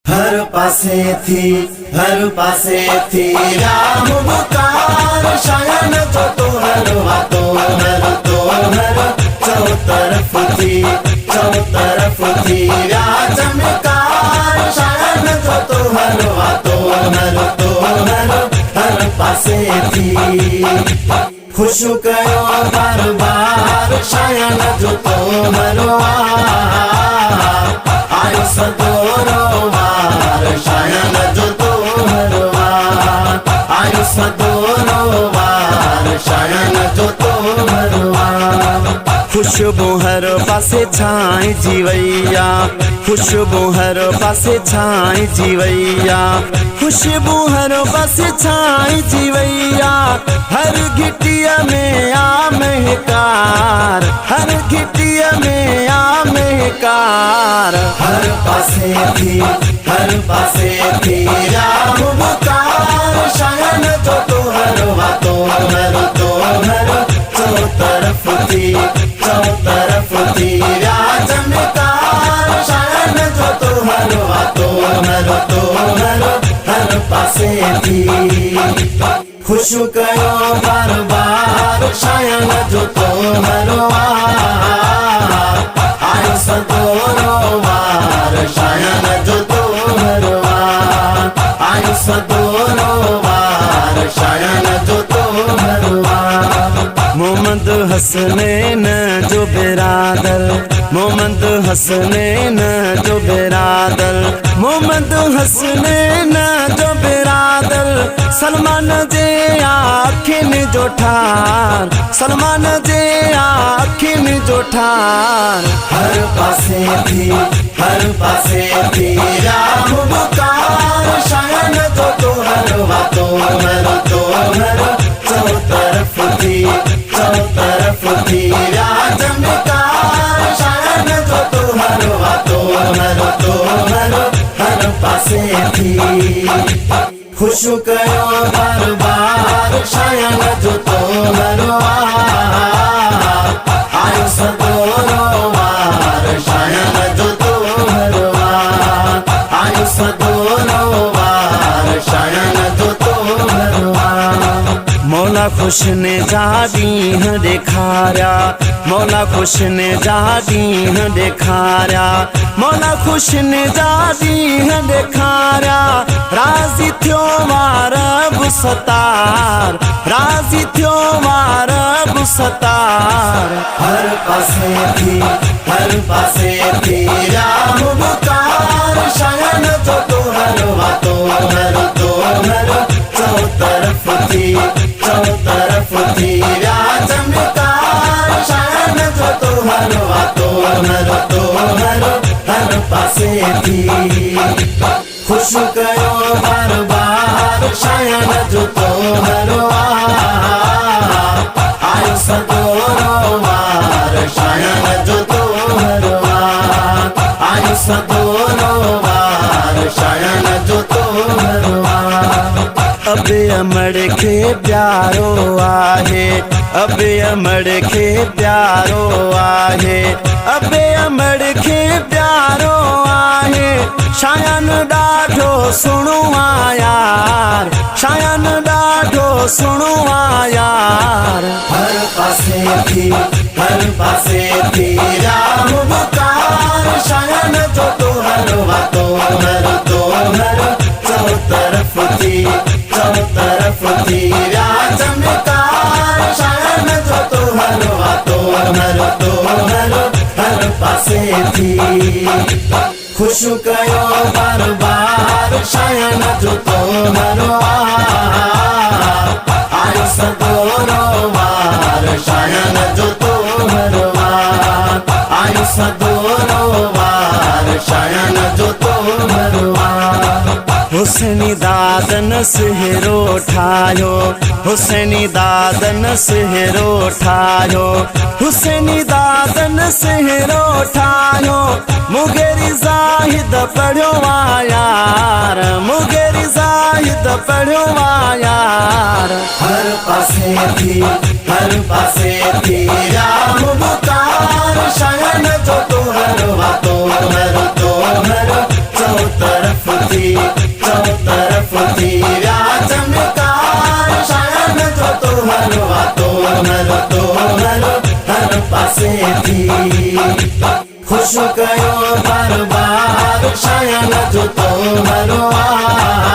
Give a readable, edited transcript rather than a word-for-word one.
हर पासे थी राम पुकार शयन जो तोहर चौतरफ थी राजमकार शयन जो तोहर हर पासे थी खुश कयो बार बार शयन जो तोहर आयो सदोरो वार शयन जो तोहर आयो सदोरो वार शयन जो तोहर खुशबू हर पासे छाई जीवैया खुशबू हर पासे छाई जीवैया खुशबू हर पासे छाई जीवैया हर घिटिया में आ महकार हर घिटिया में आ महकार हर पासे थी राम पुकार शयन जो तोहर चौतरफ थी राजमकार शयन जो तोहर हर पासे थी खुश कयो बार बार शयन जो तोहर आयो सदोरो वार शयन जो तोहर आयो सदोरो वार शयन जो तोहर मोहम्मद हसनैन जो बिरादर मोहम्मद हसनैन जो बिरादर मोहम्मद हसनैन जो बिरादर सलमान जे आखिन जो ठार सलमान जे आखिन जो ठार हर पासे थी राम पुकार शयन जो तोहर चौतरफ थी राजमकार शयन जो तोहर हर पासे थी खुश कयो बार बार शयन जो तोहर आयो सदोरो वार शयन जो तोहर आयो सदोरो वार शयन जो तोहर मौला खुश ने जादीह देखारा मौला खुश ने जादीह देखारा मौला खुश ने जादीह देखारा राजी थियो मारब सतार राजी थियो मारब सतार हर पासे थी राम पुकार शयन जो तोहर चौतरफ थी राजमकार शयन जो तोहर हर पासे थी खुश कयो बार बार शयन जो तोहर आयो सदोरो वार शयन जो तोहर आयो सदोरो वार शयन जो तोहर अब अमर के प्यारो आहे अब अमर के प्यारो आहे अब अमर के प्यारो आहे शयन ॾाढो सुणो यार शयन ॾाढो सुणो यार हर पासे थी राम पुकार शयन जो तोहर चौतरफ थी राजमकार शयन जो तोहर हर पासे थी खुश कयो बार बार शयन जो तोहर आयो सदोरो वार शयन जो तोहर आयो सदोरो वार शयन जो तोहर हुसैनी दादन सिहरो ठायो हुसैनी दादन सिहरो ठायो हुसैनी दादन सिहरो ठायो मुगेरी जाहिद पढ़ो यार मुगेरी जाहिद पढ़ो यार हर पासे थी राम पुकार शयन जो तोहर चौतरफ तरफથી ચૌતરફથી રહ્યા ચમકાર શયન જો તોહરો આ તોહરો હર પાસેથી ખુશ કયો બાર બાર શયન જો તોહરો આ